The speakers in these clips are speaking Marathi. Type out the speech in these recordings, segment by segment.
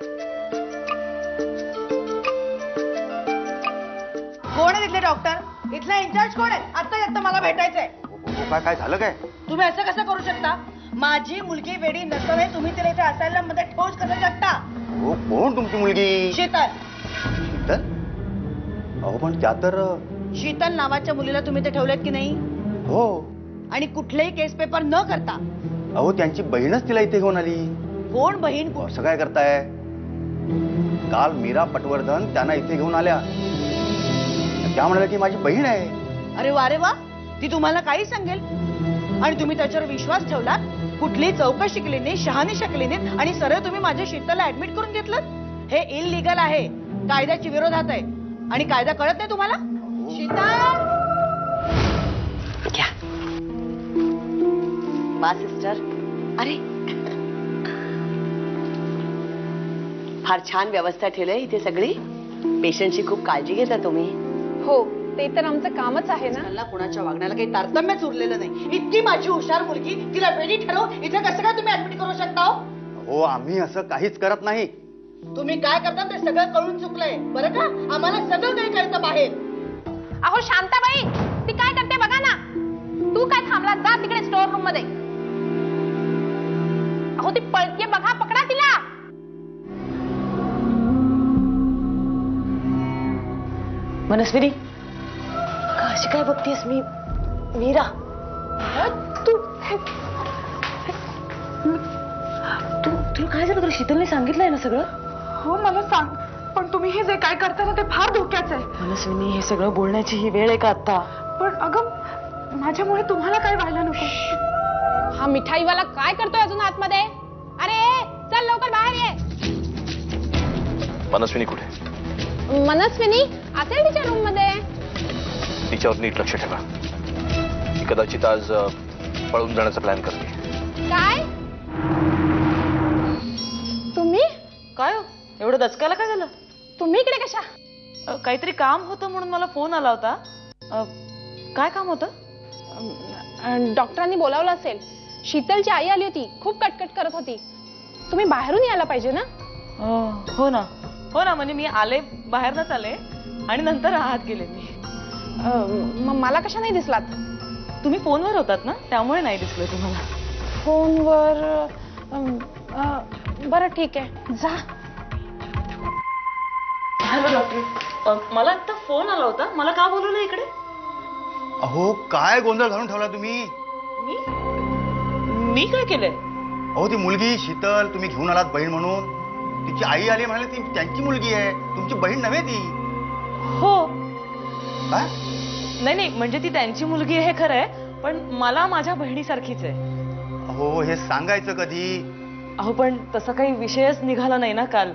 कोण आहे तिथले डॉक्टर? इथला इंचार्ज कोण आहे? आता मला भेटायचंय. काय झालं काय? तुम्ही असं कसं करू शकता? माझी मुलगी वेडी नसताना तुम्ही तिला इथे असायला मध्ये ठोस कसं शकता? हो, कोण तुमची मुलगी? शीतल. शीतल? अहो पण त्या तर शीतल नावाच्या मुलीला तुम्ही ते ठेवलेत की नाही? हो. आणि कुठलेही केस पेपर न करता? अहो त्यांची बहीणच तिला इथे घेऊन आली. कोण बहीण? असं काय करताय? काल मीरा पटवर्धन त्यांना इथे घेऊन आल्या. त्या म्हणाल्या की माझी बहीण आहे. अरे वा, ती तुम्हाला काही सांगेल आणि तुम्ही त्याच्यावर विश्वास ठेवला. कुठली चौकशी केली नाही, शहानिशा केली नाही आणि सरळ तुम्ही माझ्या शीतलला ऍडमिट करून घेतलं. हे इलिगल आहे, कायद्याच्या विरोधात आहे. आणि कायदा कळत नाही तुम्हाला? शीतल क्या बा सिस्टर. अरे फार छान व्यवस्था ठेवली इथे सगळी. पेशंटची खूप काळजी घेता तुम्ही. हो, ते तर आमचं कामच आहे ना. मला कुणाच्या वागण्याला काही तारतम्यच उरलेलं नाही. इतकी माझी हुशार मुलगी, तिला वेडी ठरवून इथे कसं काय तुम्ही ऍडमिट करू शकता? हो आम्ही असं काहीच करत नाही. तुम्ही काय करता ते सगळं कळून चुकलंय बरं का? आम्हाला सगळं काही कळतं बाहेर. अहो शांताबाई, ती काय करते बघा ना. तू काय थांबला? जा तिकडे स्टोर रूम मध्ये. अहो ती पळतीये बघा, पकडा तिला. मनस्विनी, अशी काय बघतीयस? मीरा, तू तुला काय झालं? तुला शीतलने सांगितलंय ना सगळं? हो मला सांग, पण तुम्ही हे जे काय करता ना ते फार धोक्याचं आहे. मनस्विनी, हे सगळं बोलण्याची ही वेळ आहे का आता? पण अगं माझ्यामुळे तुम्हाला काय व्हायला नको. हा मिठाईवाला काय करतोय अजून आतमध्ये? अरे चल लवकर बाहेर ये. मनस्विनी कुठे? मनस्विनी असेल तिच्या रूम मध्ये. तिच्यावर नीट लक्ष ठेवा. ती कदाचित आज पळून जाण्याचा प्लॅन करते. काय? तुम्ही काय हो? एवढं दचकायला काय झालं? तुम्ही इकडे कशा? काहीतरी काम होतं म्हणून मला फोन आला होता. काय काम होतं? डॉक्टरांनी बोलावलं असेल. शीतलची आई आली होती, खूप कटकट करत होती. तुम्ही बाहेरून यायला पाहिजे ना. हो ना, म्हणजे मी आले, बाहेरनच आले आणि नंतर आत गेले मी. मग मला कशा नाही दिसलात? तुम्ही फोनवर होतात ना, त्यामुळे नाही दिसलं तुम्हाला. फोनवर? बरं ठीक आहे, जा. हॅलो डॉक्टर, मला आता फोन आला होता. मला का बोलवलं इकडे? अहो काय गोंधळ घालून ठेवला तुम्ही? मी काय केलंय? अहो ती मुलगी शीतल तुम्ही घेऊन आलात बहीण म्हणून. तिची आई आली म्हणाली ती त्यांची मुलगी आहे, तुमची बहीण नव्हे ती. हो. काय? नाही, म्हणजे ती त्यांची मुलगी आहे खरं आहे, पण मला माझ्या बहिणीसारखीच आहे. अहो हे सांगायचं कधी? अहो पण तसा काही विषयच निघाला नाही ना काल.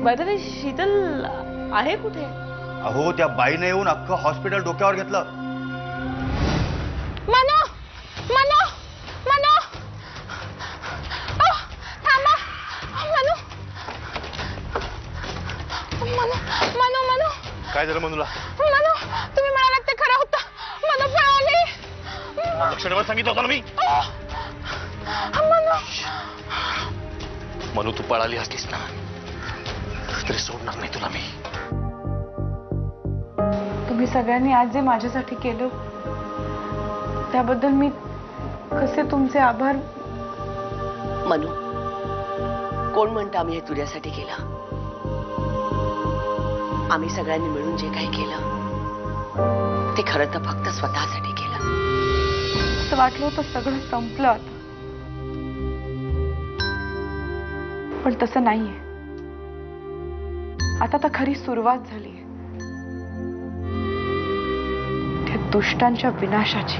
बाय द वे, शीतल आहे कुठे? अहो त्या बाईने येऊन अख्खं हॉस्पिटल डोक्यावर घेतलं. मनो, मनो, मनो, थांबा. मनो, मनो, मनो, मनो. काय झालं मनूला? मनो, तुम्ही म्हणालात ते खरं होतं. मनो पळाली. लक्ष ठेवा सांगितलं होतं ना मी. मनो. मनू तू पळाली असलीस ना तरी सोडणार नाही तुला मी. तुम्ही सगळ्यांनी आज जे माझ्यासाठी केलं त्याबद्दल मी कसे तुमचे आभार. मनू, कोण म्हणतं आम्ही हे तुझ्यासाठी केलं? आम्ही सगळ्यांनी मिळून जे काही केलं ते खरं तर फक्त स्वतःसाठी केलं. असं वाटलं होतं सगळं संपलं आता, पण तसं नाहीये. आता तर खरी सुरुवात झाली त्या दुष्टांच्या विनाशाची.